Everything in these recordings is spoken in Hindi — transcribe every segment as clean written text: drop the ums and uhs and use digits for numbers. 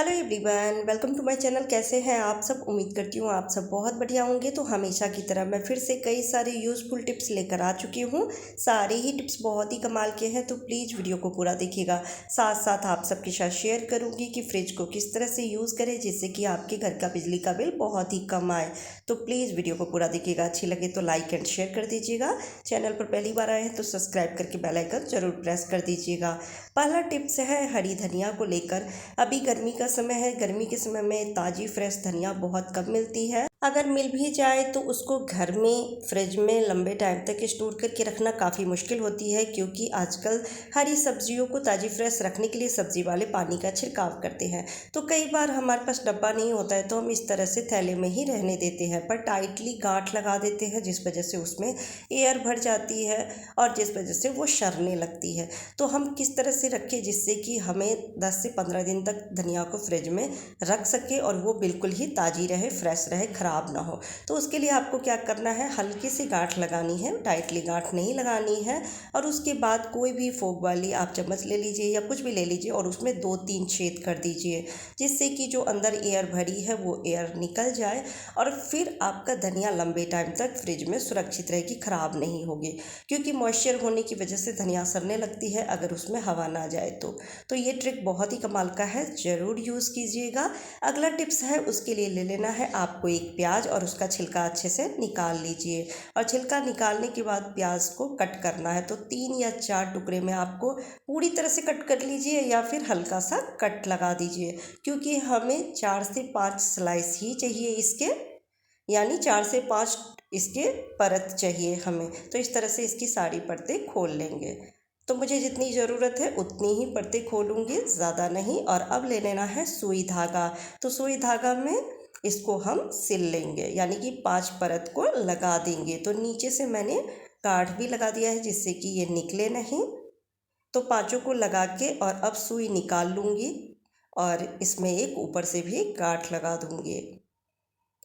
Hello everyone, welcome to my channel. कैसे हैं आप सब? उम्मीद करती हूँ आप सब बहुत बढ़िया होंगे। तो हमेशा की तरह मैं फिर से कई सारे यूज़फुल टिप्स लेकर आ चुकी हूँ। सारे ही टिप्स बहुत ही कमाल के हैं, तो प्लीज़ वीडियो को पूरा देखिएगा। साथ साथ आप सबके साथ शेयर करूँगी कि फ्रिज को किस तरह से यूज़ करें जिससे कि आपके घर का बिजली का बिल बहुत ही कम आए। तो प्लीज़ वीडियो को पूरा देखिएगा। अच्छी लगे तो लाइक एंड शेयर कर दीजिएगा। चैनल पर पहली बार आए हैं तो सब्सक्राइब करके बेल आइकन ज़रूर प्रेस कर दीजिएगा। पहला टिप्स है हरी धनिया को लेकर। अभी गर्मी का समय है, गर्मी के समय में ताज़ी फ्रेश धनिया बहुत कम मिलती है। अगर मिल भी जाए तो उसको घर में फ्रिज में लंबे टाइम तक स्टोर करके रखना काफ़ी मुश्किल होती है, क्योंकि आजकल हरी सब्जियों को ताज़ी फ्रेश रखने के लिए सब्जी वाले पानी का छिड़काव करते हैं। तो कई बार हमारे पास डब्बा नहीं होता है तो हम इस तरह से थैले में ही रहने देते हैं, पर टाइटली गांठ लगा देते हैं, जिस वजह से उसमें एयर भर जाती है और जिस वजह से वो सड़ने लगती है। तो हम किस तरह से रखें जिससे कि हमें 10 से 15 दिन तक धनिया को फ्रिज में रख सके और वो बिल्कुल ही ताज़ी रहे, फ्रेश रहे, ख़राब ना हो। तो उसके लिए आपको क्या करना है, हल्की सी गांठ लगानी है, टाइटली गांठ नहीं लगानी है। और उसके बाद कोई भी फोक वाली आप चम्मच ले लीजिए या कुछ भी ले लीजिए और उसमें 2-3 छेद कर दीजिए, जिससे कि जो अंदर एयर भरी है वो एयर निकल जाए और फिर आपका धनिया लंबे टाइम तक फ्रिज में सुरक्षित रहेगी, ख़राब नहीं होगी। क्योंकि मॉइस्चर होने की वजह से धनिया सड़ने लगती है अगर उसमें हवा ना जाए तो ये ट्रिक बहुत ही कमाल का है, ज़रूर यूज़ कीजिएगा। अगला टिप्स है, उसके लिए ले लेना है आपको एक प्याज और उसका छिलका अच्छे से निकाल लीजिए। और छिलका निकालने के बाद प्याज को कट करना है, तो 3 या 4 टुकड़े में आपको पूरी तरह से कट कर लीजिए या फिर हल्का सा कट लगा दीजिए, क्योंकि हमें 4 से 5 स्लाइस ही चाहिए इसके, यानी 4 से 5 इसके परत चाहिए हमें। तो इस तरह से इसकी सारी परतें खोल लेंगे। तो मुझे जितनी ज़रूरत है उतनी ही परतें खोलूँगी, ज़्यादा नहीं। और अब ले लेना है सुई धागा। तो सुई धागा में इसको हम सिल लेंगे, यानी कि 5 परत को लगा देंगे। तो नीचे से मैंने गांठ भी लगा दिया है जिससे कि ये निकले नहीं। तो पाँचों को लगा के और अब सुई निकाल लूँगी और इसमें एक ऊपर से भी गांठ लगा दूँगी।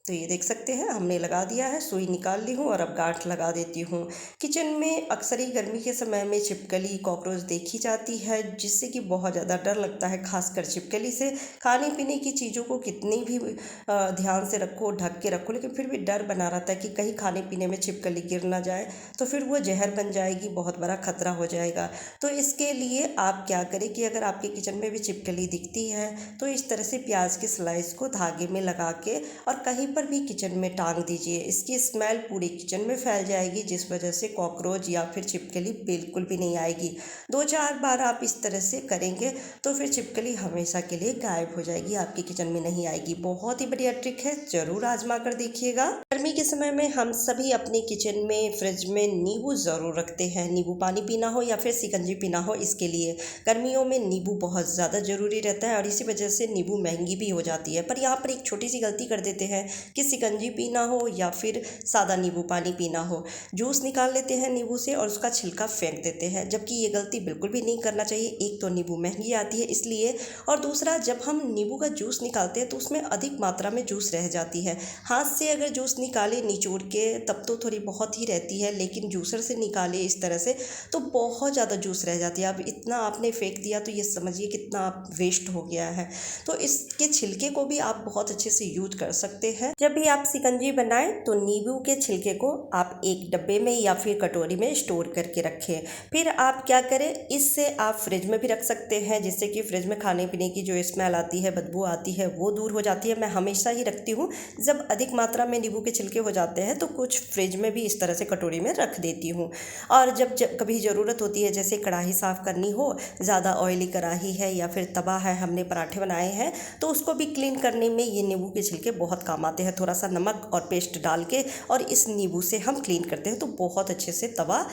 तो ये देख सकते हैं हमने लगा दिया है, सुई निकाल ली हूँ और अब गांठ लगा देती हूँ। किचन में अक्सर ही गर्मी के समय में छिपकली कॉकरोच देखी जाती है, जिससे कि बहुत ज़्यादा डर लगता है। खासकर छिपकली से खाने पीने की चीज़ों को कितनी भी ध्यान से रखो, ढक के रखो, लेकिन फिर भी डर बना रहता है कि कहीं खाने पीने में छिपकली गिर ना जाए तो फिर वो जहर बन जाएगी, बहुत बड़ा खतरा हो जाएगा। तो इसके लिए आप क्या करें कि अगर आपके किचन में भी छिपकली दिखती है तो इस तरह से प्याज के स्लाइस को धागे में लगा के और कहीं पर भी किचन में टांग दीजिए। इसकी स्मेल पूरी किचन में फैल जाएगी, जिस वजह से कॉकरोच या फिर छिपकली बिल्कुल भी नहीं आएगी। 2-4 बार आप इस तरह से करेंगे तो फिर छिपकली हमेशा के लिए गायब हो जाएगी, आपकी किचन में नहीं आएगी। बहुत ही बढ़िया ट्रिक है, ज़रूर आजमा कर देखिएगा। गर्मी के समय में हम सभी अपने किचन में फ्रिज में नींबू ज़रूर रखते हैं। नींबू पानी पीना हो या फिर शिकंजी पीना हो, इसके लिए गर्मियों में नींबू बहुत ज़्यादा ज़रूरी रहता है और इसी वजह से नींबू महंगी भी हो जाती है। पर यहाँ पर एक छोटी सी गलती कर देते हैं कि शिकंजी पीना हो या फिर सादा नींबू पानी पीना हो, जूस निकाल लेते हैं नींबू से और उसका छिलका फेंक देते हैं, जबकि ये गलती बिल्कुल भी नहीं करना चाहिए। एक तो नींबू महंगी आती है इसलिए, और दूसरा जब हम नींबू का जूस निकालते हैं तो उसमें अधिक मात्रा में जूस रह जाती है। हाथ से अगर जूस निकाले निचोड़ के तब तो थोड़ी बहुत ही रहती है, लेकिन जूसर से निकाले इस तरह से तो बहुत ज़्यादा जूस रह जाती है। अब इतना आपने फेंक दिया तो ये समझिए कितना वेस्ट हो गया है। तो इसके छिलके को भी आप बहुत अच्छे से यूज कर सकते हैं। जब भी आप शिकंजी बनाएं तो नींबू के छिलके को आप एक डब्बे में या फिर कटोरी में स्टोर करके रखें। फिर आप क्या करें, इससे आप फ्रिज में भी रख सकते हैं, जिससे कि फ्रिज में खाने पीने की जो स्मेल आती है, बदबू आती है, वो दूर हो जाती है। मैं हमेशा ही रखती हूँ, जब अधिक मात्रा में नींबू के छिलके हो जाते हैं तो कुछ फ्रिज में भी इस तरह से कटोरी में रख देती हूँ। और जब कभी ज़रूरत होती है, जैसे कढ़ाई साफ़ करनी हो, ज़्यादा ऑयली कढ़ाई है या फिर तवा है, हमने पराठे बनाए हैं, तो उसको भी क्लीन करने में ये नींबू के छिलके बहुत काम आते हैं। थोड़ा सा नमक और पेस्ट डाल के और इस नींबू से हम क्लीन करते हैं तो बहुत अच्छे से तवा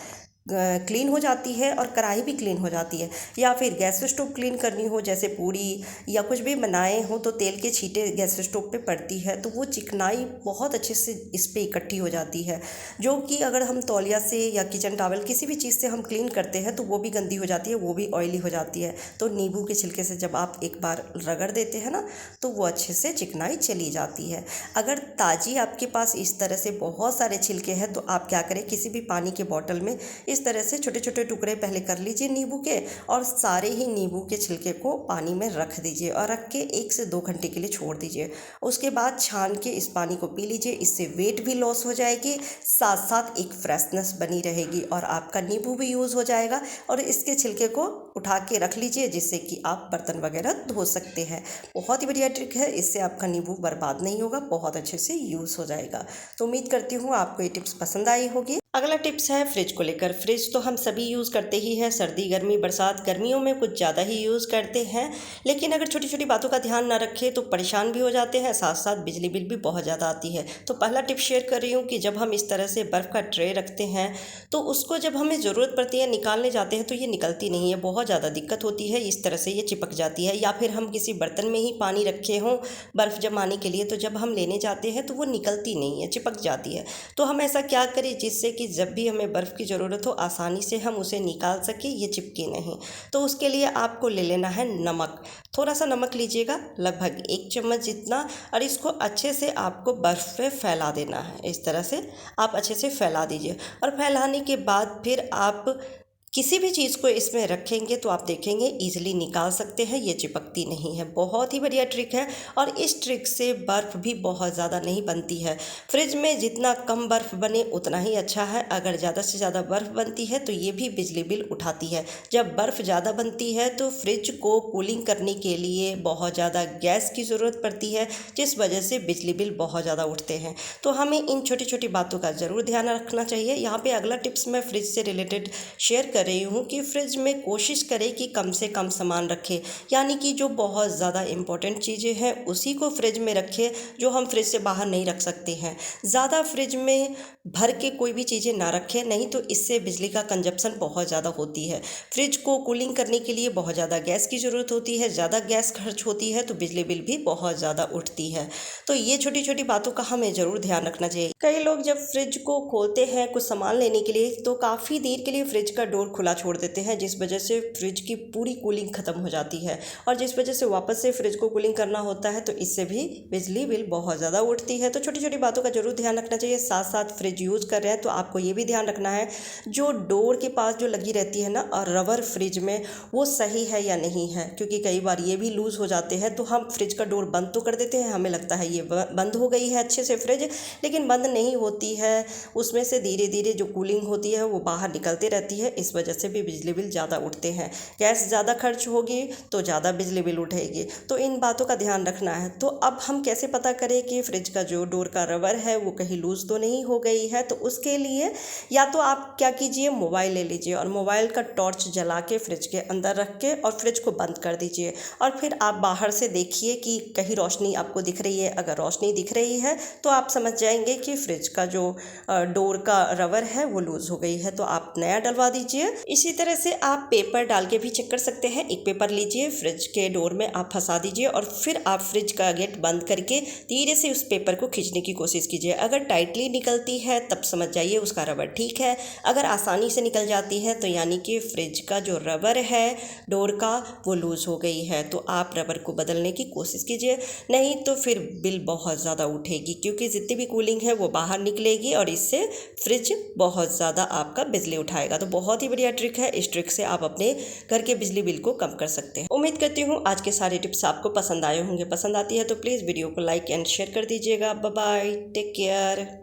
क्लीन हो जाती है और कढ़ाई भी क्लीन हो जाती है। या फिर गैस स्टोव क्लीन करनी हो, जैसे पूड़ी या कुछ भी बनाए हो तो तेल के छींटे गैस स्टोव पे पड़ती है तो वो चिकनाई बहुत अच्छे से इस पे इकट्ठी हो जाती है, जो कि अगर हम तौलिया से या किचन टॉवल किसी भी चीज़ से हम क्लीन करते हैं तो वो भी गंदी हो जाती है, वो भी ऑयली हो जाती है। तो नींबू के छिलके से जब आप एक बार रगड़ देते हैं ना तो वो अच्छे से चिकनाई चली जाती है। अगर ताज़ी आपके पास इस तरह से बहुत सारे छिलके हैं तो आप क्या करें, किसी भी पानी के बॉटल में इस तरह से छोटे छोटे टुकड़े पहले कर लीजिए नींबू के, और सारे ही नींबू के छिलके को पानी में रख दीजिए और रख के 1 से 2 घंटे के लिए छोड़ दीजिए। उसके बाद छान के इस पानी को पी लीजिए। इससे वेट भी लॉस हो जाएगी, साथ साथ एक फ्रेशनेस बनी रहेगी और आपका नींबू भी यूज़ हो जाएगा। और इसके छिलके को उठा के रख लीजिए जिससे कि आप बर्तन वगैरह धो सकते हैं। बहुत ही बढ़िया ट्रिक है, इससे आपका नींबू बर्बाद नहीं होगा, बहुत अच्छे से यूज़ हो जाएगा। तो उम्मीद करती हूँ आपको ये टिप्स पसंद आई होगी। अगला टिप्स है फ्रिज को लेकर। फ्रिज तो हम सभी यूज़ करते ही हैं, सर्दी गर्मी बरसात, गर्मियों में कुछ ज़्यादा ही यूज़ करते हैं, लेकिन अगर छोटी छोटी बातों का ध्यान ना रखें तो परेशान भी हो जाते हैं, साथ साथ बिजली बिल भी बहुत ज़्यादा आती है। तो पहला टिप शेयर कर रही हूँ कि जब हम इस तरह से बर्फ़ का ट्रे रखते हैं तो उसको जब हमें ज़रूरत पड़ती है निकालने जाते हैं तो ये निकलती नहीं है, बहुत ज़्यादा दिक्कत होती है। इस तरह से ये चिपक जाती है, या फिर हम किसी बर्तन में ही पानी रखे हों बर्फ़ जमाने के लिए, तो जब हम लेने जाते हैं तो वो निकलती नहीं है, चिपक जाती है। तो हम ऐसा क्या करें जिससे कि जब भी हमें बर्फ़ की ज़रूरत हो आसानी से हम उसे निकाल सकें, ये चिपके नहीं। तो उसके लिए आपको ले लेना है नमक। थोड़ा सा नमक लीजिएगा, लगभग 1 चम्मच जितना, और इसको अच्छे से आपको बर्फ़ पे फैला देना है। इस तरह से आप अच्छे से फैला दीजिए, और फैलाने के बाद फिर आप किसी भी चीज़ को इसमें रखेंगे तो आप देखेंगे ईजिली निकाल सकते हैं, ये चिपकती नहीं है। बहुत ही बढ़िया ट्रिक है, और इस ट्रिक से बर्फ़ भी बहुत ज़्यादा नहीं बनती है। फ्रिज में जितना कम बर्फ़ बने उतना ही अच्छा है। अगर ज़्यादा से ज़्यादा बर्फ़ बनती है तो ये भी बिजली बिल उठाती है। जब बर्फ़ ज़्यादा बनती है तो फ्रिज को कूलिंग करने के लिए बहुत ज़्यादा गैस की ज़रूरत पड़ती है, जिस वजह से बिजली बिल बहुत ज़्यादा उठते हैं। तो हमें इन छोटी छोटी बातों का ज़रूर ध्यान रखना चाहिए। यहाँ पे अगला टिप्स मैं फ्रिज से रिलेटेड शेयर कर रही हूँ कि फ्रिज में कोशिश करें कि कम से कम सामान रखें, यानी कि जो बहुत ज़्यादा इम्पोर्टेंट चीज़ें हैं उसी को फ्रिज में रखें, जो हम फ्रिज से बाहर नहीं रख सकते हैं। ज़्यादा फ्रिज में भर के कोई भी चीज़ें ना रखें, नहीं तो इससे बिजली का कंजप्शन बहुत ज़्यादा होती है। फ्रिज को कूलिंग करने के लिए बहुत ज़्यादा गैस की ज़रूरत होती है, ज़्यादा गैस खर्च होती है तो बिजली बिल भी बहुत ज़्यादा उठती है। तो ये छोटी छोटी बातों का हमें ज़रूर ध्यान रखना चाहिए। कई लोग जब फ्रिज को खोलते हैं कुछ सामान लेने के लिए तो काफ़ी देर के लिए फ्रिज का डोर खुला छोड़ देते हैं, जिस वजह से फ्रिज की पूरी कूलिंग ख़त्म हो जाती है, और जिस वजह से वापस से फ्रिज को कूलिंग करना होता है तो इससे भी बिजली बिल बहुत ज़्यादा उठती है। तो छोटी छोटी बातों का जरूर ध्यान रखना चाहिए। साथ साथ फ्रिज यूज़ कर रहे हैं तो आपको ये भी ध्यान रखना है जो डोर के पास जो लगी रहती है ना और रबर फ्रिज में, वो सही है या नहीं है, क्योंकि कई बार ये भी लूज़ हो जाते हैं। तो हम फ्रिज का डोर बंद तो कर देते हैं, हमें लगता है ये बंद हो गई है अच्छे से फ्रिज, लेकिन बंद नहीं होती है। उसमें से धीरे धीरे जो कूलिंग होती है वो बाहर निकलती रहती है, इस वजह से भी बिजली बिल ज़्यादा उठते हैं। गैस ज़्यादा खर्च होगी तो ज़्यादा बिजली बिल उठेगी, तो इन बातों का ध्यान रखना है। तो अब हम कैसे पता करें कि फ्रिज का जो डोर का रबर है वो कहीं लूज़ तो नहीं हो गई है? तो उसके लिए या तो आप क्या कीजिए, मोबाइल ले लीजिए और मोबाइल का टॉर्च जला के फ्रिज के अंदर रख के और फ्रिज को बंद कर दीजिए, और फिर आप बाहर से देखिए कि कहीं रोशनी आपको दिख रही है। अगर रोशनी दिख रही है तो आप समझ जाएंगे कि फ्रिज का जो डोर का रबर है वो लूज़ हो गई है, तो आप नया डलवा दीजिए। इसी तरह से आप पेपर डाल के भी चेक कर सकते हैं। एक पेपर लीजिए, फ्रिज के डोर में आप फंसा दीजिए और फिर आप फ्रिज का गेट बंद करके धीरे से उस पेपर को खींचने की कोशिश कीजिए। अगर टाइटली निकलती है तब समझ जाइए उसका रबर ठीक है। अगर आसानी से निकल जाती है तो यानी कि फ्रिज का जो रबर है डोर का वो लूज़ हो गई है, तो आप रबर को बदलने की कोशिश कीजिए, नहीं तो फिर बिल बहुत ज़्यादा उठेगी, क्योंकि जितनी भी कूलिंग है वो बाहर निकलेगी और इससे फ्रिज बहुत ज़्यादा आपका बिजली उठाएगा। तो बहुत ही बढ़िया ट्रिक है, इस ट्रिक से आप अपने घर के बिजली बिल को कम कर सकते हैं। उम्मीद करती हूँ आज के सारे टिप्स आपको पसंद आए होंगे। पसंद आती है तो प्लीज़ वीडियो को लाइक एंड शेयर कर दीजिएगा। Bye bye, take care.